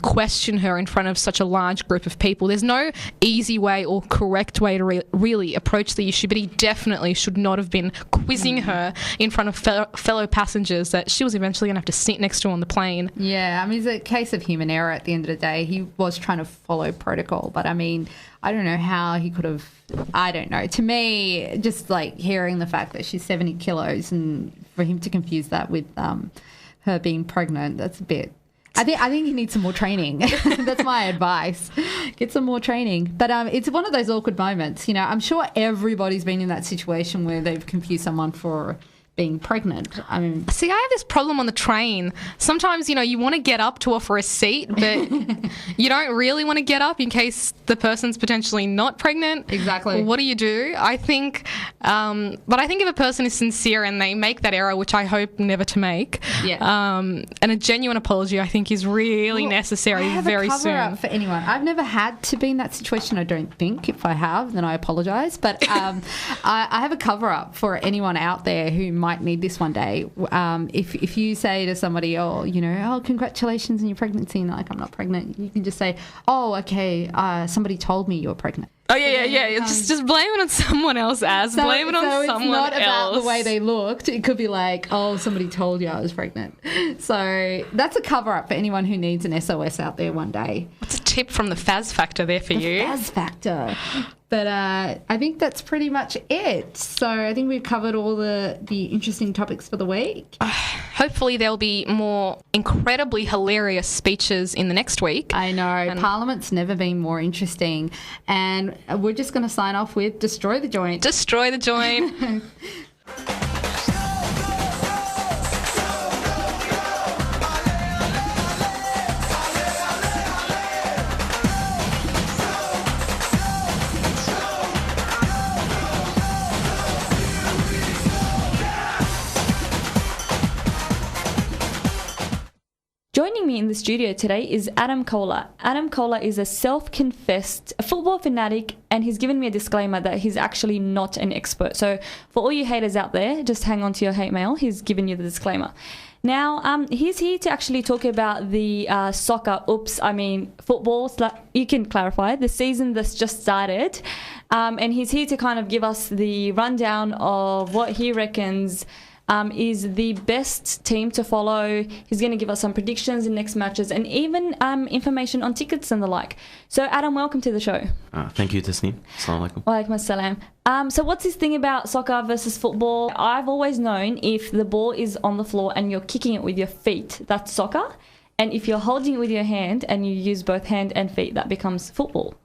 question her in front of such a large group of people. There's no easy way or correct way to really approach the issue, but he definitely should not have been quizzing her in front of fellow passengers that she was eventually going to have to sit next to on the plane. Yeah, I mean, it's a case of human error at the end of the day. He was trying to follow protocol, but I mean, I don't know how he could have, I don't know. To me, just like hearing the fact that she's 70 kilos and for him to confuse that with her being pregnant, that's a bit... I think you need some more training. That's my advice. Get some more training. But it's one of those awkward moments. You know, I'm sure everybody's been in that situation where they've confused someone for being pregnant. I mean, See, I have this problem on the train. Sometimes, you want to get up to offer a seat, but you don't really want to get up in case the person's potentially not pregnant. Exactly. What do? I think, but I think if a person is sincere and they make that error, which I hope never to make, and a genuine apology, I think is really necessary I have very a cover soon. up for anyone. I've never had to be in that situation. I don't think. If I have, then I apologise. But I have a cover up for anyone out there who might need this one day. If you say to somebody, oh, congratulations on your pregnancy, and like, I'm not pregnant, you can just say, oh, okay, somebody told me you're pregnant. Oh, yeah. Just blame it on someone else, blame it on someone else. So it's not about the way they looked. It could be like, oh, somebody told you I was pregnant. So that's a cover-up for anyone who needs an SOS out there one day. What's a tip from the FAZ factor there for you? FAZ factor. But I think that's pretty much it. So I think we've covered all the interesting topics for the week. Hopefully there'll be more incredibly hilarious speeches in the next week. I know. Parliament's never been more interesting. And we're just going to sign off with Destroy the Joint. Destroy the joint. Joining me in the studio today is Adam Kohler. Adam Kohler is a self-confessed football fanatic, and he's given me a disclaimer that he's actually not an expert. So for all you haters out there, just hang on to your hate mail. He's given you the disclaimer. Now, he's here to actually talk about the football, you can clarify, the season that's just started. And he's here to kind of give us the rundown of what he reckons is the best team to follow. He's going to give us some predictions in next matches and even information on tickets and the like. So, Adam, welcome to the show. Thank you, Tasnim. Assalamu alaikum. Wa alaikum assalam. So what's this thing about soccer versus football? I've always known if the ball is on the floor and you're kicking it with your feet, that's soccer. And if you're holding it with your hand and you use both hand and feet, that becomes football.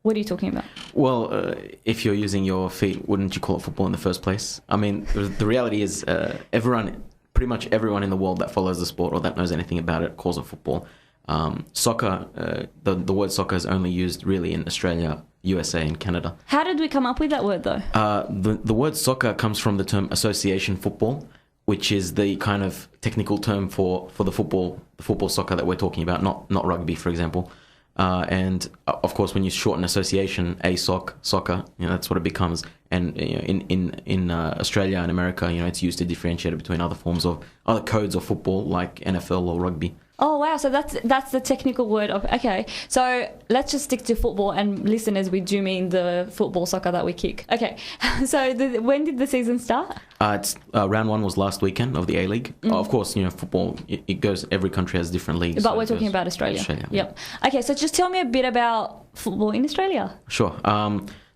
What are you talking about? Well, if you're using your feet, wouldn't you call it football in the first place? I mean, the reality is pretty much everyone in the world that follows the sport or that knows anything about it calls it football. Soccer, the word soccer is only used really in Australia, USA and Canada. How did we come up with that word though? The word soccer comes from the term association football, which is the kind of technical term for the football soccer that we're talking about, not rugby, for example. And of course, when you shorten association, soccer, that's what it becomes. And in Australia and America, it's used to differentiate it between other codes of football like NFL or rugby. Oh wow! So that's the technical word of okay. So let's just stick to football, and listeners, we do mean the football soccer that we kick. Okay. So when did the season start? It's round one was last weekend of the A-League. Of course, football it goes. Every country has different leagues. But we're talking about Australia. Yep. Okay. So just tell me a bit about football in Australia. Sure.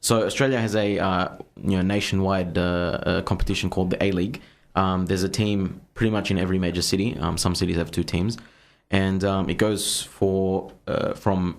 So Australia has a nationwide competition called the A-League. There's a team pretty much in every major city. Some cities have two teams. And it goes from the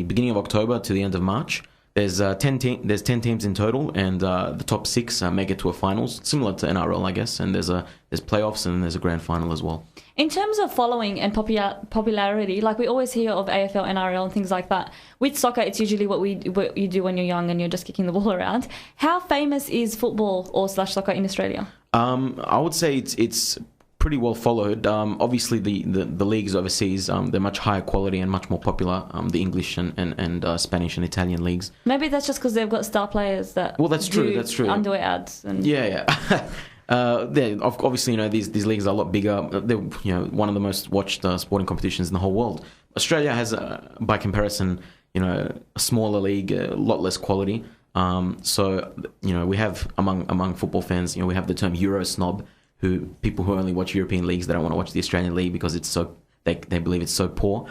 beginning of October to the end of March. There's 10 teams in total, and the top 6 make it to a finals, similar to NRL, I guess. And there's playoffs, and there's a grand final as well. In terms of following and popularity, like we always hear of AFL, NRL, and things like that. With soccer, it's usually what you do when you're young and you're just kicking the ball around. How famous is football or /soccer in Australia? I would say it's pretty well followed. Obviously, the leagues overseas, they're much higher quality and much more popular. The English and Spanish and Italian leagues. Maybe that's just because they've got star players that. Well, that's true. That's true. Underwear ads. And yeah. Obviously, these leagues are a lot bigger. They're one of the most watched sporting competitions in the whole world. Australia has, by comparison, a smaller league, a lot less quality. So we have among football fans, we have the term Euro snob. People who only watch European leagues, they don't want to watch the Australian league because it's so they believe it's so poor.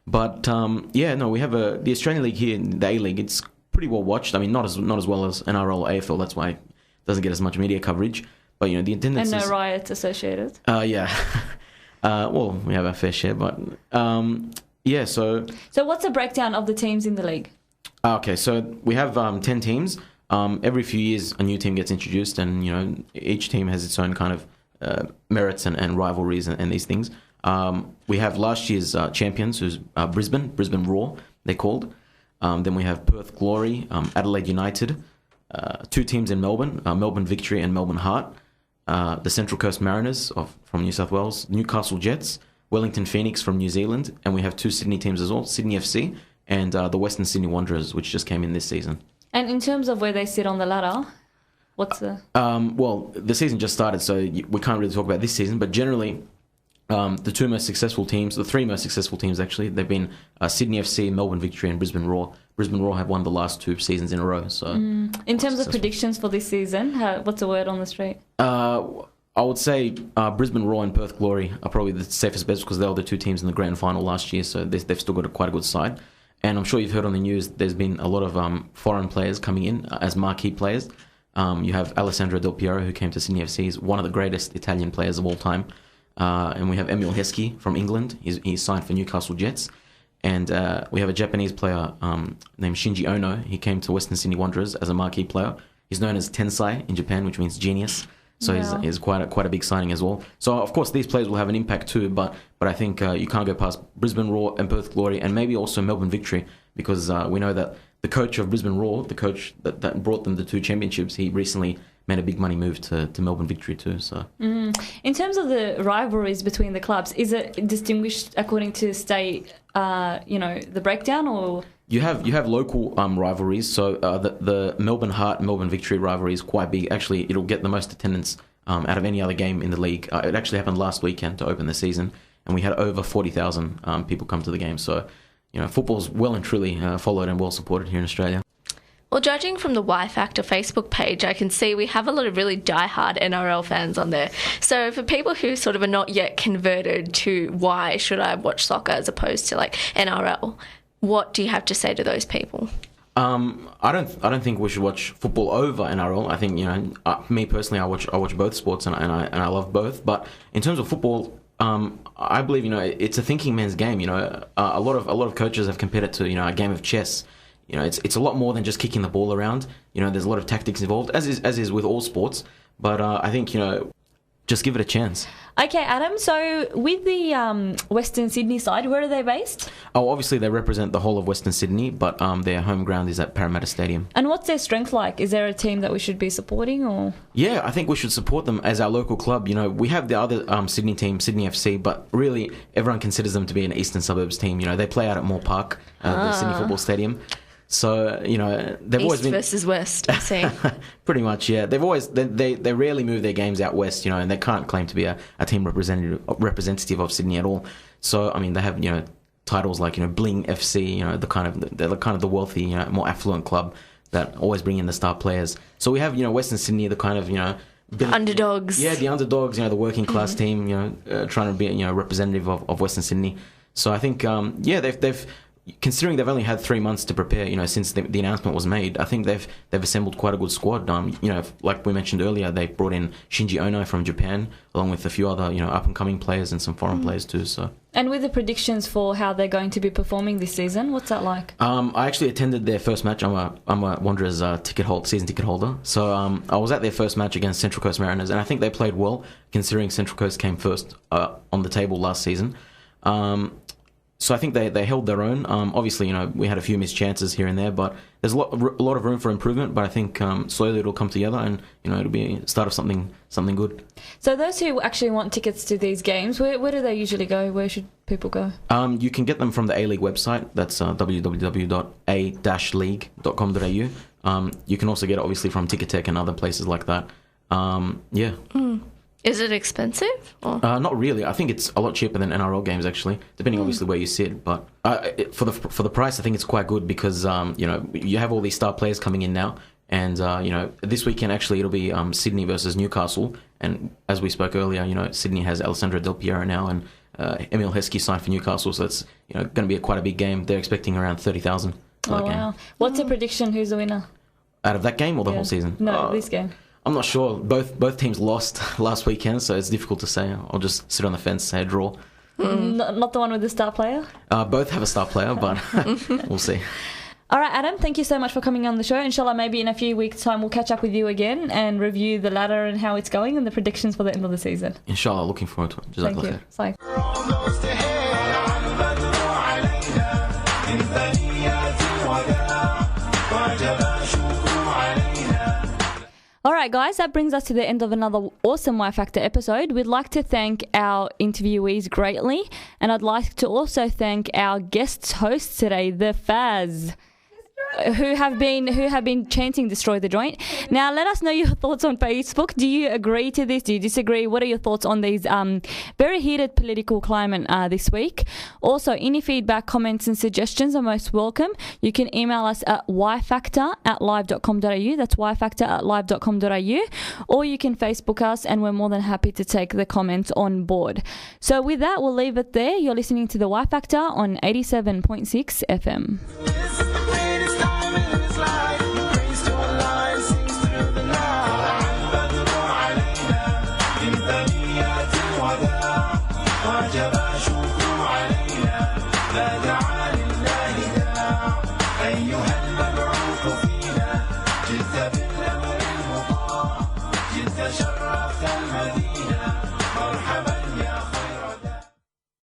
But we have the Australian league here, the A-League. It's pretty well watched. I mean, not as well as NRL or AFL. That's why it doesn't get as much media coverage. But the attendance and no riots associated. Well, we have our fair share, but yeah. So what's the breakdown of the teams in the league? okay, so we have 10 teams. Every few years, a new team gets introduced, and each team has its own kind of merits and rivalries and these things. We have last year's champions, who's Brisbane Roar, they're called. Then we have Perth Glory, Adelaide United, two teams in Melbourne, Melbourne Victory and Melbourne Heart. The Central Coast Mariners from New South Wales, Newcastle Jets, Wellington Phoenix from New Zealand, and we have two Sydney teams as well, Sydney FC and the Western Sydney Wanderers, which just came in this season. And in terms of where they sit on the ladder, what's the... Well, the season just started, so we can't really talk about this season, but generally the three most successful teams actually, they've been Sydney FC, Melbourne Victory and Brisbane Roar. Brisbane Roar have won the last 2 seasons in a row. So, in terms of predictions for this season, what's the word on the street? I would say Brisbane Roar and Perth Glory are probably the safest bets because they were the 2 teams in the grand final last year, so they've still got quite a good side. And I'm sure you've heard on the news, there's been a lot of foreign players coming in as marquee players. You have Alessandro Del Piero, who came to Sydney FC. He's one of the greatest Italian players of all time. And we have Emil Heskey from England. He's signed for Newcastle Jets. And we have a Japanese player named Shinji Ono. He came to Western Sydney Wanderers as a marquee player. He's known as Tensai in Japan, which means genius. So he's quite a big signing as well. So of course these players will have an impact too, but I think you can't go past Brisbane Roar and Perth Glory and maybe also Melbourne Victory, because we know that the coach of Brisbane Roar, the coach that brought them the 2 championships, he recently made a big money move to Melbourne Victory too. So in terms of the rivalries between the clubs, is it distinguished according to state, the breakdown, or? You have local rivalries. So the Melbourne Heart, Melbourne Victory rivalry is quite big. Actually, it'll get the most attendance out of any other game in the league. It actually happened last weekend to open the season, and we had over 40,000 people come to the game. So, football's well and truly followed and well supported here in Australia. Well, judging from the Y Factor Facebook page, I can see we have a lot of really diehard NRL fans on there. So for people who sort of are not yet converted to why should I watch soccer as opposed to like NRL, what do you have to say to those people? I don't think we should watch football over NRL. I think me personally, I watch both sports and I love both. But in terms of football, I believe it's a thinking man's game. A lot of coaches have compared it to a game of chess. It's a lot more than just kicking the ball around. There's a lot of tactics involved, as is with all sports. But I think just give it a chance. Okay, Adam, so with the Western Sydney side, where are they based? Oh, obviously they represent the whole of Western Sydney, but their home ground is at Parramatta Stadium. And what's their strength like? Is there a team that we should be supporting, or? Yeah, I think we should support them as our local club. We have the other Sydney team, Sydney FC, but really everyone considers them to be an Eastern Suburbs team. They play out at Moore Park, the Sydney Football Stadium. So, they've always been... East versus West, I see. Pretty much, yeah. They've always... They rarely move their games out west, and they can't claim to be a team representative of Sydney at all. So, I mean, they have, titles like, Bling FC, they're the kind of the wealthy, more affluent club that always bring in the star players. So we have, Western Sydney, the kind of, underdogs. Yeah, the underdogs, the working class team, trying to be, representative of Western Sydney. So I think, they've considering they've only had 3 months to prepare, since the announcement was made, I think they've assembled quite a good squad. Like we mentioned earlier, they brought in Shinji Ono from Japan, along with a few other, up and coming players and some foreign players too. So. And with the predictions for how they're going to be performing this season, what's that like? I actually attended their first match. I'm a Wanderers season ticket holder. So I was at their first match against Central Coast Mariners, and I think they played well, considering Central Coast came first on the table last season. So I think they held their own. Obviously, we had a few missed chances here and there, but there's a lot of room for improvement. But I think slowly it'll come together, and it'll be a start of something good. So those who actually want tickets to these games, where do they usually go? Where should people go? You can get them from the A-League website. That's www.a-league.com.au. You can also get it obviously from Ticketek and other places like that. Is it expensive? Or? Not really. I think it's a lot cheaper than NRL games, actually, depending obviously where you sit. But for the price, I think it's quite good because you have all these star players coming in now, and this weekend actually it'll be Sydney versus Newcastle, and as we spoke earlier, Sydney has Alessandro Del Piero now, and Emil Heskey signed for Newcastle, so it's going to be quite a big game. They're expecting around 30,000. Oh wow! What's the prediction? Who's the winner? Out of that game or the whole season? No, this game. I'm not sure. Both teams lost last weekend, so it's difficult to say. I'll just sit on the fence, say a draw. Not the one with the star player? Both have a star player, but we'll see. All right, Adam, thank you so much for coming on the show. Inshallah, maybe in a few weeks' time we'll catch up with you again and review the ladder and how it's going and the predictions for the end of the season. Inshallah, looking forward to it. Thank you. Bye. almost ahead البدر علينا من ثنيات الوداع وجب الشكر علينا. All right, guys, that brings us to the end of another awesome Y Factor episode. We'd like to thank our interviewees greatly, and I'd like to also thank our guest hosts today, the FAZ, who have been chanting "Destroy the Joint." Now, let us know your thoughts on Facebook. Do you agree to this? Do you disagree? What are your thoughts on these very heated political climate this week? Also, any feedback, comments and suggestions are most welcome. You can email us at yfactor@live.com.au. That's yfactor@live.com.au. Or you can Facebook us, and we're more than happy to take the comments on board. So with that, we'll leave it there. You're listening to the Y Factor on 87.6 FM.